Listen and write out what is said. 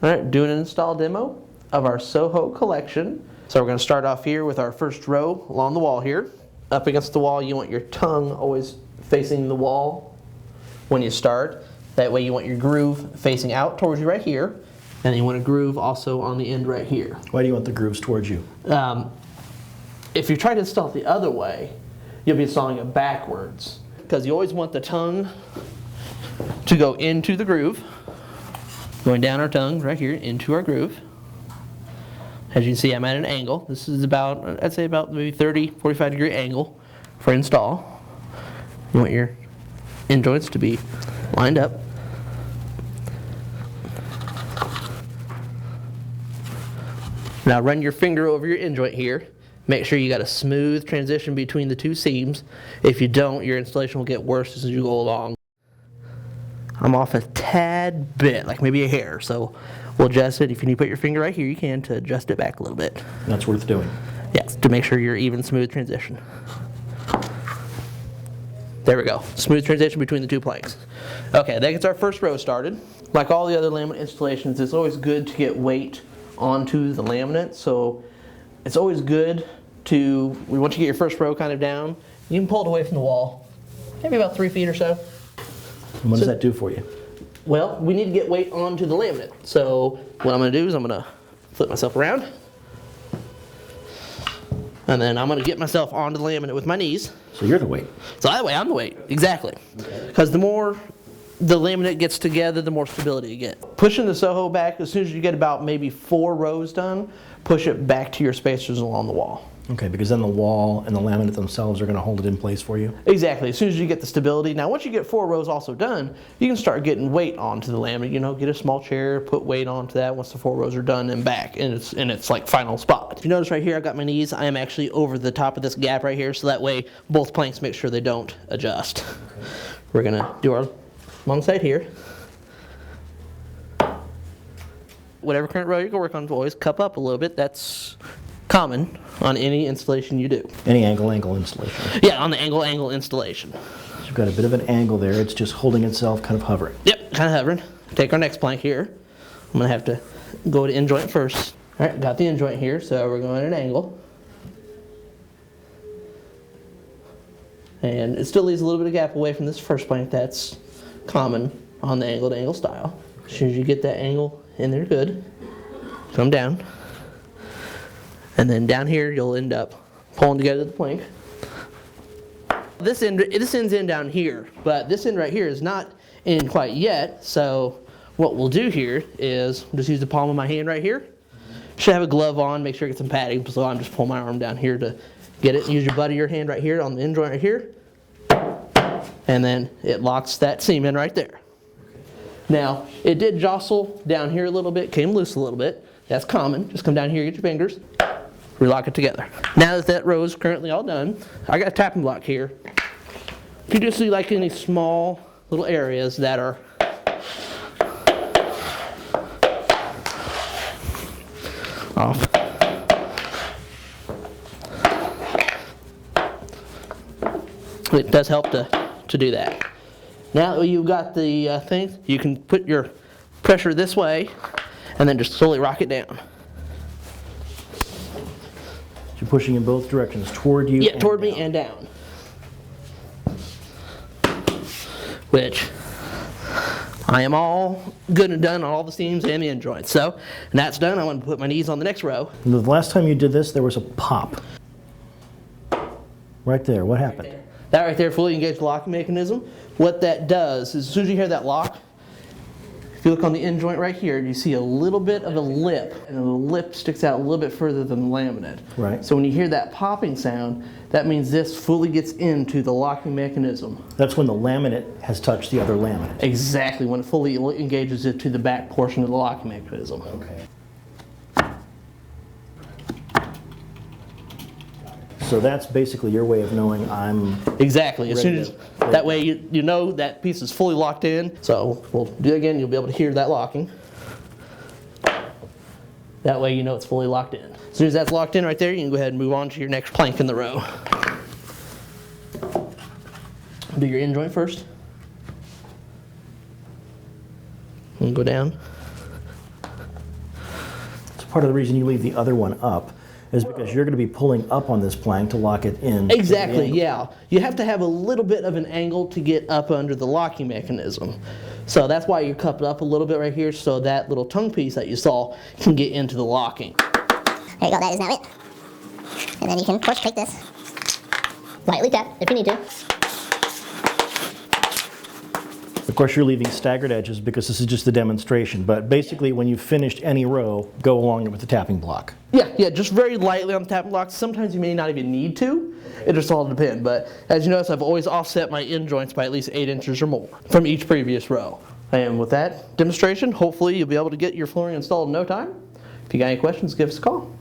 All right, doing an install demo of our SOHO collection. So we're going to start off here with our first row along the wall here. Up against the wall, you want your tongue always facing the wall when you start. That way you want your groove facing out towards you right here. And then you want a groove also on the end right here. Why do you want the grooves towards you? If you try to install it the other way, you'll be installing it backwards. Because you always want the tongue to go into the groove. Going down our tongue right here into our groove. As you can see, I'm at an angle. This is about, I'd say about maybe 30, 45 degree angle for install. You want your end joints to be lined up. Now run your finger over your end joint here. Make sure you got a smooth transition between the two seams. If you don't, your installation will get worse as you go along. I'm off a tad bit, like maybe a hair, so we'll adjust it. If you need to put your finger right here, you can to adjust it back a little bit. That's worth doing. Yes, to make sure you're even, smooth transition. There we go, smooth transition between the two planks. Okay, that gets our first row started. Like all the other laminate installations, it's always good to get weight onto the laminate, so it's always good to, once you get your first row kind of down, you can pull it away from the wall, maybe about 3 feet or so. And what does that do for you? Well, we need to get weight onto the laminate. So what I'm going to do is I'm going to flip myself around. And then I'm going to get myself onto the laminate with my knees. So you're the weight. So that way I'm the weight, exactly. Because the more the laminate gets together, the more stability you get. Pushing the SOHO back, as soon as you get about maybe 4 rows done, push it back to your spacers along the wall. Okay, because then the wall and the laminate themselves are going to hold it in place for you? Exactly, as soon as you get the stability. Now once you get 4 rows also done, you can start getting weight onto the laminate. You know, get a small chair, put weight onto that once the 4 rows are done and back, and it's like final spot. You notice right here I got my knees, I am actually over the top of this gap right here, so that way both planks make sure they don't adjust. Okay. We're going to do our long side here. Whatever current row you're going to work on, always cup up a little bit. That's common on any installation you do. Any angle installation? Yeah, on the angle installation. So you've got a bit of an angle there. It's just holding itself, kind of hovering. Yep, kind of hovering. Take our next plank here. I'm going to have to go to end joint first. All right, got the end joint here, so we're going at an angle. And it still leaves a little bit of gap away from this first plank. That's common on the angle to angle style. As soon as you get that angle in there good, come down. And then down here, you'll end up pulling together the plank. This end's in down here, but this end right here is not in quite yet. So what we'll do here is just use the palm of my hand right here. Should have a glove on, make sure I get some padding. So I'm just pulling my arm down here to get it. Use your butt of your hand right here on the end joint right here. And then it locks that seam in right there. Now, it did jostle down here a little bit, came loose a little bit. That's common. Just come down here, get your fingers. Relock it together. Now that that row is currently all done, I got a tapping block here. If you just see like any small little areas that are off. It does help to do that. Now that you've got the thing, you can put your pressure this way and then just slowly rock it down. You're pushing in both directions, toward you. Yeah, toward me and down. Which I am all good and done on all the seams and the end joints. So, and that's done. I want to put my knees on the next row. And the last time you did this, there was a pop. Right there. What happened? That right there, fully engaged locking mechanism. What that does is as soon as you hear that lock, if you look on the end joint right here, you see a little bit of a lip, and the lip sticks out a little bit further than the laminate. Right. So when you hear that popping sound, that means this fully gets into the locking mechanism. That's when the laminate has touched the other laminate. Exactly, when it fully engages it to the back portion of the locking mechanism. Okay. So that's basically your way of knowing I'm exactly. As soon ready as that way you know that piece is fully locked in. So we'll do it again. You'll be able to hear that locking. That way you know it's fully locked in. As soon as that's locked in right there, you can go ahead and move on to your next plank in the row. Do your end joint first. And go down. part of the reason you leave the other one up is because you're going to be pulling up on this plank to lock it in. Exactly, yeah. You have to have a little bit of an angle to get up under the locking mechanism. So that's why you're cupped up a little bit right here, so that little tongue piece that you saw can get into the locking. There you go, that is now it. And then you can, of course, take this. Lightly tap if you need to. Of course, you're leaving staggered edges because this is just a demonstration, but basically when you've finished any row, go along it with the tapping block. Yeah, just very lightly on the tapping block. Sometimes you may not even need to. It just all depends. But as you notice, I've always offset my end joints by at least 8 inches or more from each previous row. And with that demonstration, hopefully you'll be able to get your flooring installed in no time. If you got any questions, give us a call.